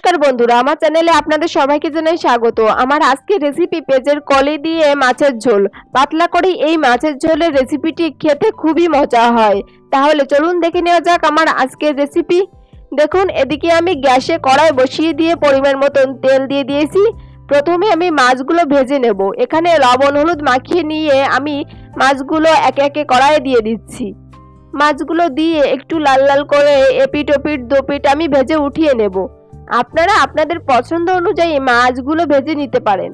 নমস্কার বন্ধুরা, আমার চ্যানেলে আপনাদের সবাইকে জানাই স্বাগত। আমার আজকের রেসিপি পেঁয়াজের কলি দিয়ে মাছের ঝোল। পাতলা করে এই মাছের ঝোলের রেসিপিটি খেতে খুবই মজা হয়। তাহলে চলুন দেখে নেওয়া যাক আমার আজকের রেসিপি। দেখুন, এদিকে আমি গ্যাসে কড়াই বসিয়ে দিয়ে পরিমাণ মতন তেল দিয়ে দিয়েছি। প্রথমে আমি মাছগুলো ভেজে নেব। এখানে লবণ হলুদ মাখিয়ে নিয়ে আমি মাছগুলো একে একে কড়াইয়ে দিয়ে দিচ্ছি। মাছগুলো দিয়ে একটু লাল লাল করে এপিট ওপিট দোপিট আমি ভেজে উঠিয়ে নেব। আপনারা আপনাদের পছন্দ অনুযায়ী মাছগুলো ভেজে নিতে পারেন।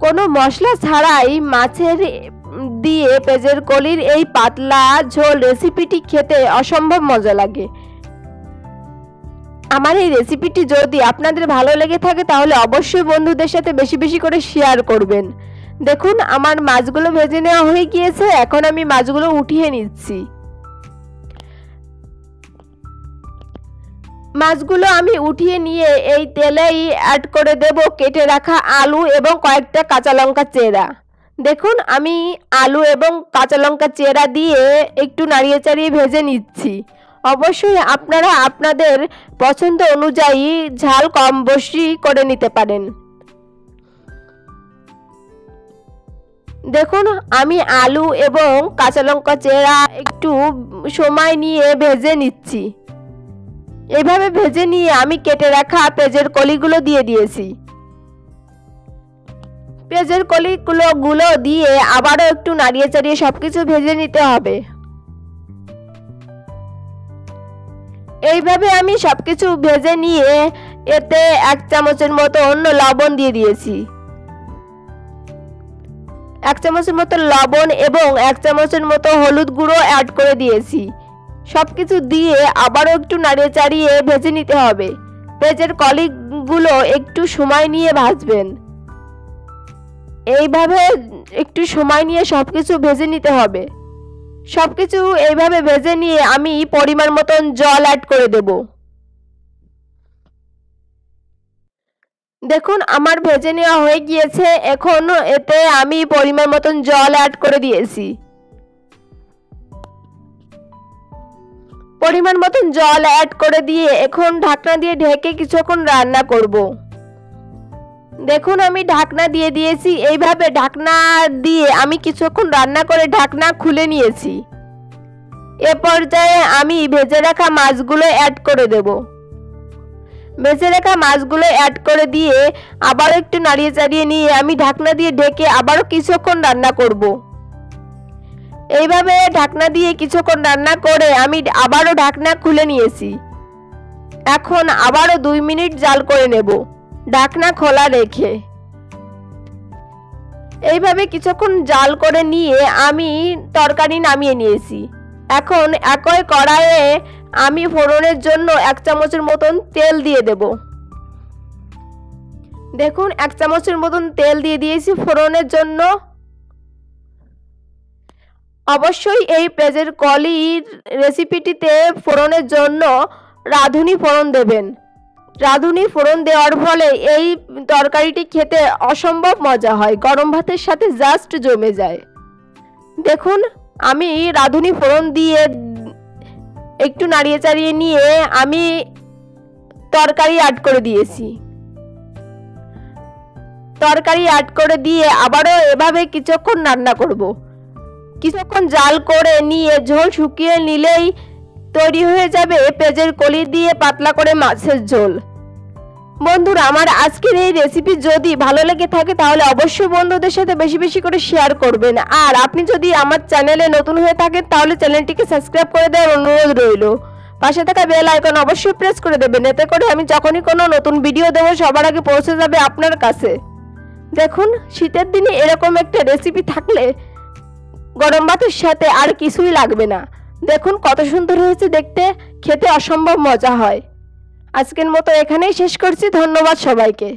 কোনো মশলা ছাড়াই মাছের দিয়ে পেঁয়াজের কলির এই পাতলা ঝোল রেসিপিটি খেতে অসম্ভব মজা লাগে। আমার এই রেসিপিটি যদি আপনাদের ভালো লেগে থাকে তাহলে অবশ্যই বন্ধুদের সাথে বেশি বেশি করে শেয়ার করবেন। দেখুন, আমার মাছগুলো ভেজে নেওয়া হয়ে গিয়েছে। এখন আমি মাছগুলো উঠিয়ে নিচ্ছি। মাছগুলো আমি উঠিয়ে নিয়ে এই তেলেই অ্যাড করে দেব কেটে রাখা আলু এবং কয়েকটা কাঁচা লঙ্কা চেরা। দেখুন, আমি আলু এবং কাঁচা লঙ্কা চেরা দিয়ে একটু নাড়িয়ে চাড়িয়ে ভেজে নিচ্ছি। অবশ্যই আপনারা আপনাদের পছন্দ অনুযায়ী ঝাল কম বেশি করে নিতে পারেন। দেখুন, আমি আলু এবং কাঁচা লঙ্কা চেরা একটু সময় নিয়ে ভেজে নিচ্ছি। এভাবে ভেজে নিয়ে আমি কেটে রাখা পেঁয়াজের কলিগুলো দিয়ে দিয়েছি। পেঁয়াজের কলিগুলো দিয়ে আবারও একটু নাড়িয়ে চাড়িয়ে সবকিছু ভেজে নিতে হবে। এইভাবে আমি সবকিছু ভেজে নিয়ে এতে 1 চামচের মতো লবণ দিয়ে দিয়েছি। 1 চামচের মতো লবণ এবং 1 চামচের মতো হলুদ গুঁড়ো অ্যাড করে দিয়েছি। সবকিছু দিয়ে আবারও একটু নাড়িয়ে চাড়িয়ে ভেজে নিতে হবে। পেঁয়াজের কলিগুলো একটু সময় নিয়ে ভাজবেন। এইভাবে একটু সময় নিয়ে সবকিছু ভেজে নিতে হবে। সবকিছু এইভাবে ভেজে নিয়ে আমি পরিমাণ মতন জল অ্যাড করে দেব। দেখুন, আমার ভেজে নেওয়া হয়ে গিয়েছে। এখন এতে আমি পরিমাণ মতন জল অ্যাড করে দিয়েছি। পরিমাণ মতন জল অ্যাড করে দিয়ে এখন ঢাকনা দিয়ে ঢেকে কিছুক্ষণ রান্না করব। দেখুন, আমি ঢাকনা দিয়ে দিয়েছি। এইভাবে ঢাকনা দিয়ে আমি কিছুক্ষণ রান্না করে ঢাকনা খুলে নিয়েছি। এ পর্যায়ে আমি ভেজে রাখা মাছগুলো অ্যাড করে দেব। ভেজে রাখা মাছগুলো অ্যাড করে দিয়ে আবার একটু নাড়িয়ে চাড়িয়ে নিয়ে আমি ঢাকনা দিয়ে ঢেকে আবারও কিছুক্ষণ রান্না করব। এইভাবে ঢাকনা দিয়ে কিছুক্ষণ রান্না করে আমি আবারও ঢাকনা খুলে নিয়েছি। এখন আবারও 2 মিনিট জাল করে নেব ঢাকনা খোলা রেখে। এইভাবে কিছুক্ষণ জাল করে নিয়ে আমি তরকারি নামিয়ে নিয়েছি। এখন একই কড়াইয়ে আমি ফোড়নের জন্য 1 চামচের মতন তেল দিয়ে দেব। দেখুন, 1 চামচের মতন তেল দিয়ে দিয়েছি ফোড়নের জন্য। অবশ্যই এই পেঁয়াজের কলির রেসিপিটিতে ফোড়নের জন্য রাঁধুনি ফোড়ন দেবেন। রাঁধুনি ফোড়ন দেওয়ার ফলে এই তরকারিটি খেতে অসম্ভব মজা হয়। গরম ভাতের সাথে জাস্ট জমে যায়। দেখুন, আমি রাঁধুনি ফোড়ন দিয়ে একটু নাড়িয়ে চাড়িয়ে নিয়ে আমি তরকারি অ্যাড করে দিয়েছি। তরকারি অ্যাড করে দিয়ে আবারও এভাবে কিছুক্ষণ রান্না করব। কিছুক্ষণ জাল করে নিয়ে ঝোল শুকিয়ে নিলেই তৈরি হয়ে যাবে পেঁয়াজের কলি দিয়ে পাতলা করে মাছের ঝোল। বন্ধুরা, আমার আজকের এই রেসিপি যদি ভালো লেগে থাকে তাহলে অবশ্যই বন্ধুদের সাথে বেশি বেশি করে শেয়ার করবেন। আর আপনি যদি আমার চ্যানেলে নতুন হয়ে থাকেন তাহলে চ্যানেলটিকে সাবস্ক্রাইব করে দেওয়ার অনুরোধ রইল। পাশে থাকা বেল আইকন অবশ্যই প্রেস করে দেবেন। এতে করে আমি যখনই কোনো নতুন ভিডিও দেব সবার আগে পৌঁছে যাবে আপনার কাছে। দেখুন, শীতের দিনে এরকম একটা রেসিপি থাকলে গরম ভাতের সাথে আর কিছুই লাগবে না। দেখুন কত সুন্দর হয়েছে দেখতে, খেতে অসম্ভব মজা হয়। আজকের মতো এখানেই শেষ করছি। ধন্যবাদ সবাইকে।